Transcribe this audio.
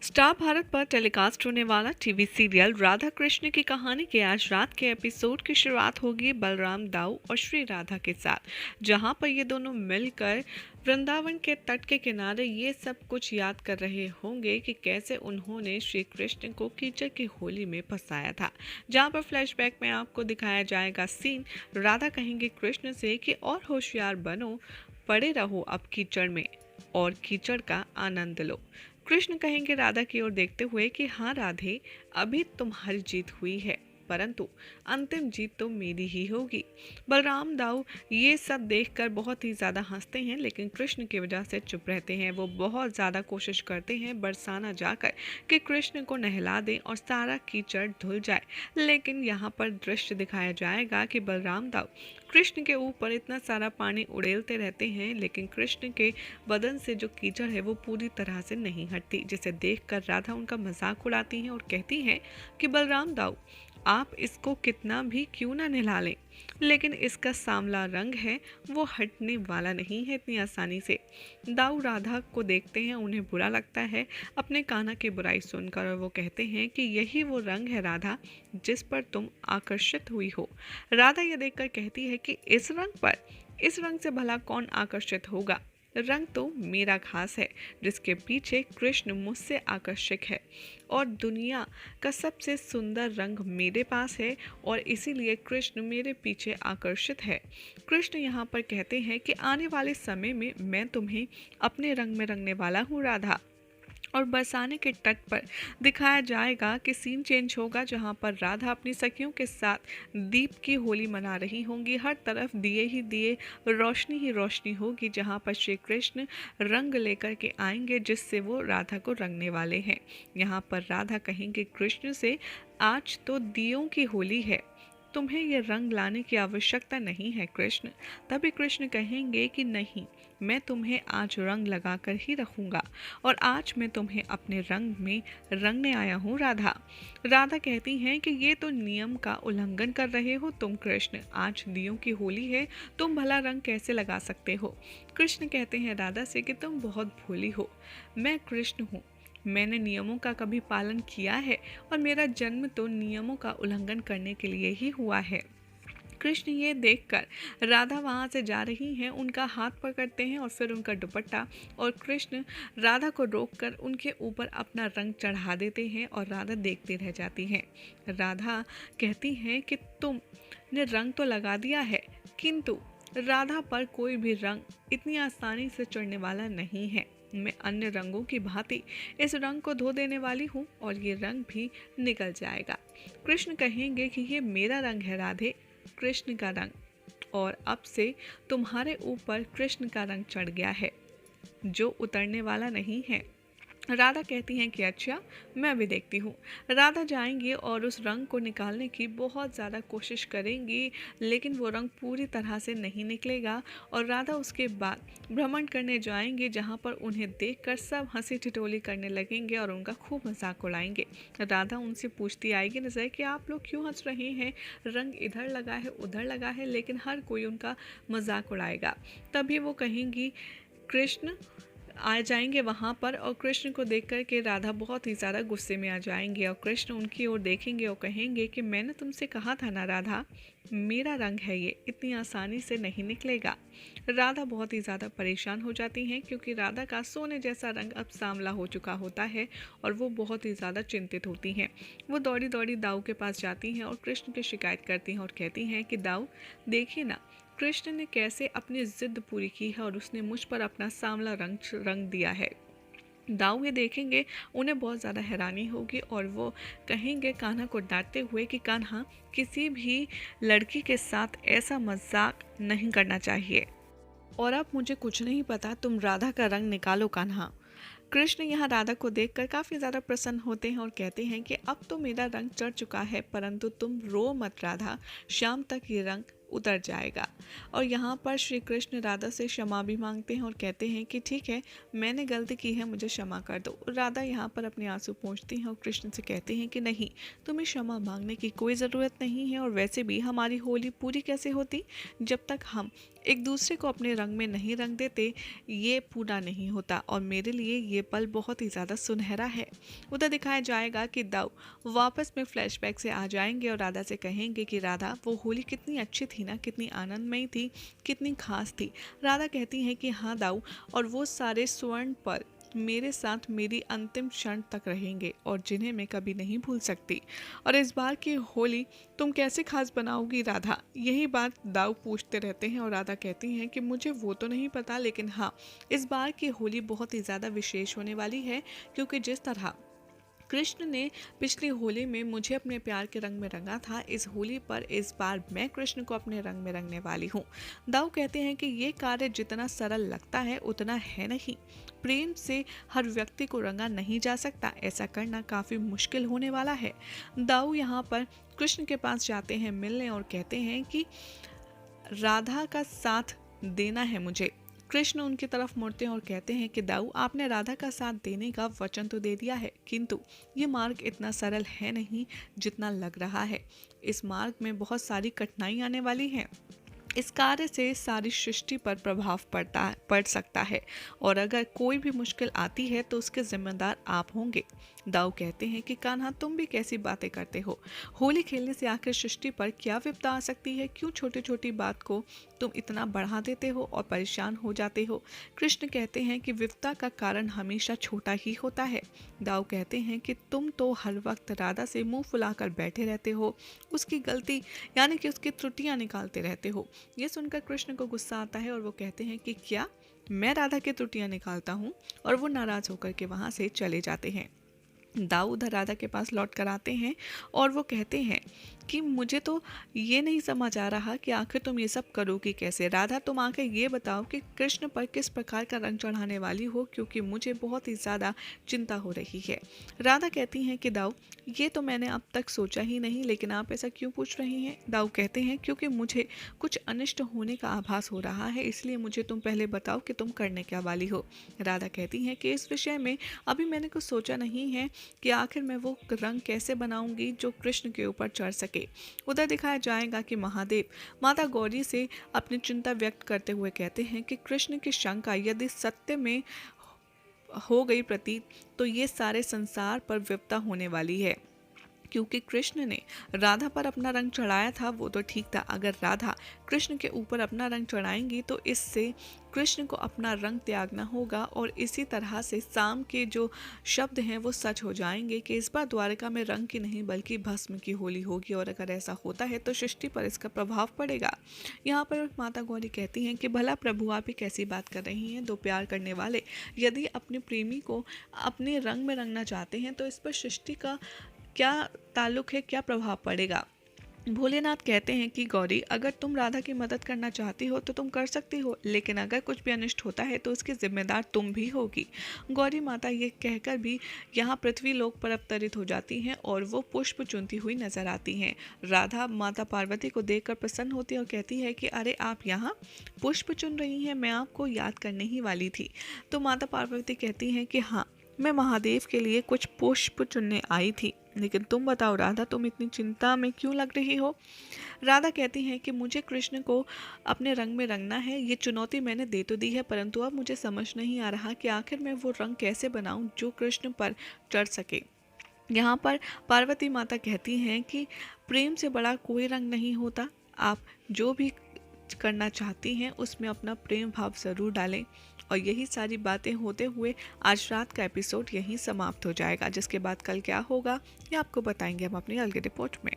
Star Bharat पर telecast होने वाला टीवी सीरियल राधा कृष्ण की कहानी के आज रात के एपिसोड की शुरुआत होगी बलराम दाऊ और श्री राधा के साथ, जहां पर ये दोनों मिलकर वृंदावन के तट के किनारे ये सब कुछ याद कर रहे होंगे कि कैसे उन्होंने श्री कृष्ण को कीचड़ की होली में फंसाया था। जहां पर फ्लैशबैक में आपको दिखाया जाएगा सीन, राधा कहेंगे कृष्ण से कि और होशियार बनो, पड़े रहो अब कीचड़ में और कीचड़ का आनंद लो। कृष्ण कहेंगे राधा की ओर देखते हुए कि हाँ राधे, अभी तुम्हारी जीत हुई है, परंतु अंतिम जीत तो मेरी ही होगी। बलराम दाऊ ये सब देखकर बहुत ही ज़्यादा हंसते हैं, लेकिन कृष्ण की वजह से चुप रहते हैं। वो बहुत ज़्यादा कोशिश करते हैं बरसाना जाकर कि कृष्ण को नहला दें और सारा कीचड़ धुल जाए, लेकिन यहाँ पर दृश्य दिखाया जाएगा कि बलराम दाऊ कृष्ण के ऊपर इतना सारा पानी उड़ेलते रहते हैं, लेकिन कृष्ण के बदन से जो कीचड़ है वो पूरी तरह से नहीं हटती, जिसे देखकर राधा उनका मजाक उड़ाती हैं और कहती हैं कि बलराम दाऊ, आप इसको कितना भी क्यों ना नहला लें, लेकिन इसका सांवला रंग है वो हटने वाला नहीं है इतनी आसानी से। दाऊ राधा को देखते हैं, उन्हें बुरा लगता है अपने कान्हा की बुराई सुनकर, और वो कहते हैं कि यही वो रंग है राधा जिस पर तुम आकर्षित हुई हो। राधा यह देखकर कहती है कि इस रंग से भला कौन आकर्षित होगा, रंग तो मेरा खास है, जिसके पीछे कृष्ण मुझसे आकर्षित है, और दुनिया का सबसे सुंदर रंग मेरे पास है और इसीलिए कृष्ण मेरे पीछे आकर्षित है। कृष्ण यहाँ पर कहते हैं कि आने वाले समय में मैं तुम्हें अपने रंग में रंगने वाला हूँ राधा। और बरसाने के तट पर दिखाया जाएगा कि सीन चेंज होगा, जहां पर राधा अपनी सखियों के साथ दीप की होली मना रही होंगी। हर तरफ दिए ही दिए, रोशनी ही रोशनी होगी, जहां पर श्री कृष्ण रंग लेकर के आएंगे जिससे वो राधा को रंगने वाले हैं। यहाँ पर राधा कहेंगे कृष्ण से, आज तो दियों की होली है, तुम्हें ये रंग लाने की आवश्यकता नहीं है कृष्ण। तभी कृष्ण कहेंगे कि नहीं, मैं तुम्हें आज रंग लगाकर ही रखूंगा और आज मैं तुम्हें अपने रंग में रंगने आया हूँ राधा। राधा कहती हैं कि ये तो नियम का उल्लंघन कर रहे हो तुम कृष्ण, आज दियों की होली है, तुम भला रंग कैसे लगा सकते हो। कृष्ण कहते हैं राधा से कि तुम बहुत भोली हो, मैं कृष्ण हूँ, मैंने नियमों का कभी पालन किया है और मेरा जन्म तो नियमों का उल्लंघन करने के लिए ही हुआ है। कृष्ण ये देखकर राधा वहाँ से जा रही हैं, उनका हाथ पकड़ते हैं और फिर उनका दुपट्टा, और कृष्ण राधा को रोककर उनके ऊपर अपना रंग चढ़ा देते हैं और राधा देखती रह जाती हैं। राधा कहती हैं कि तुमने रंग तो लगा दिया है, किंतु राधा पर कोई भी रंग इतनी आसानी से चढ़ने वाला नहीं है। मैं अन्य रंगों की भांति इस रंग को धो देने वाली हूँ और ये रंग भी निकल जाएगा। कृष्ण कहेंगे कि ये मेरा रंग है राधे, कृष्ण का रंग, और अब से तुम्हारे ऊपर कृष्ण का रंग चढ़ गया है जो उतरने वाला नहीं है। राधा कहती हैं कि अच्छा, मैं भी देखती हूँ। राधा जाएंगी और उस रंग को निकालने की बहुत ज़्यादा कोशिश करेंगी, लेकिन वो रंग पूरी तरह से नहीं निकलेगा और राधा उसके बाद भ्रमण करने जाएंगे, जहाँ पर उन्हें देखकर सब हंसी ठिठोली करने लगेंगे और उनका खूब मजाक उड़ाएंगे। राधा उनसे पूछती आएगी नजर कि आप लोग क्यों हंस रहे हैं, रंग इधर लगा है उधर लगा है, लेकिन हर कोई उनका मजाक उड़ाएगा। तभी वो कहेंगी, कृष्ण आ जाएंगे वहाँ पर, और कृष्ण को देख कर के राधा बहुत ही ज़्यादा गुस्से में आ जाएंगे और कृष्ण उनकी ओर देखेंगे और कहेंगे कि मैंने तुमसे कहा था ना राधा, मेरा रंग है ये, इतनी आसानी से नहीं निकलेगा। राधा बहुत ही ज़्यादा परेशान हो जाती हैं, क्योंकि राधा का सोने जैसा रंग अब सांवला हो चुका होता है और वो बहुत ही ज़्यादा चिंतित होती हैं। वो दौड़ी दौड़ी दाऊ के पास जाती हैं और कृष्ण की शिकायत करती हैं और कहती हैं कि दाऊ देखिए ना, कृष्ण ने कैसे अपनी जिद पूरी की है और उसने मुझ पर अपना सांवला रंग दिया है। दाऊ ये देखेंगे, उन्हें बहुत ज़्यादा हैरानी होगी और वो कहेंगे कान्हा को डांटते हुए कि कान्हा, किसी भी लड़की के साथ ऐसा मजाक नहीं करना चाहिए, और अब मुझे कुछ नहीं पता, तुम राधा का रंग निकालो कान्हा। कृष्ण यहाँ राधा को देखकर काफ़ी ज़्यादा प्रसन्न होते हैं और कहते हैं कि अब तो मेरा रंग चढ़ चुका है, परंतु तुम रो मत राधा, शाम तक ये रंग उतर जाएगा। और यहाँ पर श्री कृष्ण राधा से क्षमा भी मांगते हैं और कहते हैं कि ठीक है, मैंने गलती की है, मुझे क्षमा कर दो। राधा यहाँ पर अपने आंसू पोंछती हैं और कृष्ण से कहते हैं कि नहीं, तुम्हें क्षमा मांगने की कोई ज़रूरत नहीं है, और वैसे भी हमारी होली पूरी कैसे होती जब तक हम एक दूसरे को अपने रंग में नहीं रंग देते, ये पूरा नहीं होता। और मेरे लिए ये पल बहुत ही ज़्यादा सुनहरा है। उधर दिखाया जाएगा कि दाऊ वापस में फ्लैशबैक से आ जाएंगे और राधा से कहेंगे कि राधा, वो होली कितनी अच्छी थी ना, कितनी आनंदमयी थी, कितनी खास थी। राधा कहती हैं कि हाँ दाऊ, और वो सारे स्वर्ण पल मेरे साथ मेरी अंतिम क्षण तक रहेंगे और जिन्हें मैं कभी नहीं भूल सकती। और इस बार की होली तुम कैसे खास बनाओगी राधा, यही बात दाऊ पूछते रहते हैं। और राधा कहती हैं कि मुझे वो तो नहीं पता, लेकिन हाँ, इस बार की होली बहुत ही ज़्यादा विशेष होने वाली है, क्योंकि जिस तरह कृष्ण ने पिछली होली में मुझे अपने प्यार के रंग में रंगा था, इस होली पर इस बार मैं कृष्ण को अपने रंग में रंगने वाली हूँ। दाऊ कहते हैं कि ये कार्य जितना सरल लगता है उतना है नहीं। प्रेम से हर व्यक्ति को रंगा नहीं जा सकता, ऐसा करना काफ़ी मुश्किल होने वाला है। दाऊ यहाँ पर कृष्ण के पास जाते हैं मिलने और कहते हैं कि राधा का साथ देना है मुझे। कृष्ण उनकी तरफ मुड़ते हैं और कहते हैं कि दाऊ, आपने राधा का साथ देने का वचन तो दे दिया है, किंतु ये मार्ग इतना सरल है नहीं जितना लग रहा है। इस मार्ग में बहुत सारी कठिनाई आने वाली हैं। इस कार्य से सारी सृष्टि पर प्रभाव पड़ सकता है, और अगर कोई भी मुश्किल आती है तो उसके जिम्मेदार आप होंगे। दाऊ कहते हैं कि कान्हा, तुम भी कैसी बातें करते हो, होली खेलने से आखिर सृष्टि पर क्या विपदा आ सकती है, क्यों छोटी छोटी बात को तुम इतना बढ़ा देते हो और परेशान हो जाते हो। कृष्ण कहते हैं कि विपदा का कारण हमेशा छोटा ही होता है। दाऊ कहते हैं कि तुम तो हर वक्त राधा से मुंह फुलाकर बैठे रहते हो, उसकी गलती यानी कि उसकी त्रुटियां निकालते रहते हो। ये सुनकर कृष्ण को गुस्सा आता है और वो कहते हैं कि क्या मैं राधा की त्रुटियां निकालता हूँ, और वो नाराज होकर के वहाँ से चले जाते हैं। दाऊ उधर राधा के पास लौट कर आते हैं और वो कहते हैं कि मुझे तो ये नहीं समझ आ रहा कि आखिर तुम ये सब करोगी कैसे। राधा, तुम आकर ये बताओ कि कृष्ण पर किस प्रकार का रंग चढ़ाने वाली हो, क्योंकि मुझे बहुत ही ज़्यादा चिंता हो रही है। राधा कहती हैं कि दाऊ, ये तो मैंने अब तक सोचा ही नहीं, लेकिन आप ऐसा क्यों पूछ रही हैं। दाऊ कहते हैं क्योंकि मुझे कुछ अनिष्ट होने का आभास हो रहा है, इसलिए मुझे तुम पहले बताओ कि तुम करने क्या वाली हो। राधा कहती हैं कि इस विषय में अभी मैंने कुछ सोचा नहीं है कि आखिर मैं वो रंग कैसे बनाऊंगी जो कृष्ण के ऊपर चढ़ सके। उधर दिखाया जाएगा कि महादेव माता गौरी से अपनी चिंता व्यक्त करते हुए कहते हैं कि कृष्ण की शंका यदि सत्य में हो गई प्रतीत, तो ये सारे संसार पर विपदा होने वाली है। क्योंकि कृष्ण ने राधा पर अपना रंग चढ़ाया था वो तो ठीक था, अगर राधा कृष्ण के ऊपर अपना रंग चढ़ाएंगी तो इससे कृष्ण को अपना रंग त्यागना होगा, और इसी तरह से शाम के जो शब्द हैं वो सच हो जाएंगे कि इस बार द्वारका में रंग की नहीं बल्कि भस्म की होली होगी, और अगर ऐसा होता है तो सृष्टि पर इसका प्रभाव पड़ेगा। यहाँ पर माता गौरी कहती हैं कि भला प्रभु, आप ही कैसी बात कर रही हैं, दो प्यार करने वाले यदि अपने प्रेमी को अपने रंग में रंगना चाहते हैं तो इस पर सृष्टि का क्या ताल्लुक है, क्या प्रभाव पड़ेगा। भोलेनाथ कहते हैं कि गौरी, अगर तुम राधा की मदद करना चाहती हो तो तुम कर सकती हो, लेकिन अगर कुछ भी अनिष्ट होता है तो उसकी जिम्मेदार तुम भी होगी। गौरी माता ये कहकर भी यहाँ पृथ्वी लोक पर अवतरित हो जाती हैं और वो पुष्प चुनती हुई नजर आती हैं। राधा माता पार्वती को देखकर प्रसन्न होती है और कहती है कि अरे, आप यहाँ पुष्प चुन रही हैं, मैं आपको याद करने ही वाली थी। तो माता पार्वती कहती हैं कि हाँ, मैं महादेव के लिए कुछ पुष्प चुनने आई थी, लेकिन तुम बताओ राधा, तुम इतनी चिंता में क्यों लग रही हो। राधा कहती हैं कि मुझे कृष्ण को अपने रंग में रंगना है, ये चुनौती मैंने दे तो दी है, परंतु अब मुझे समझ नहीं आ रहा कि आखिर मैं वो रंग कैसे बनाऊं जो कृष्ण पर चढ़ सके। यहाँ पर पार्वती माता कहती हैं कि प्रेम से बड़ा कोई रंग नहीं होता, आप जो भी करना चाहती हैं उसमें अपना प्रेम भाव ज़रूर डालें। और यही सारी बातें होते हुए आज रात का एपिसोड यहीं समाप्त हो जाएगा, जिसके बाद कल क्या होगा ये आपको बताएंगे हम अपनी अलग रिपोर्ट में।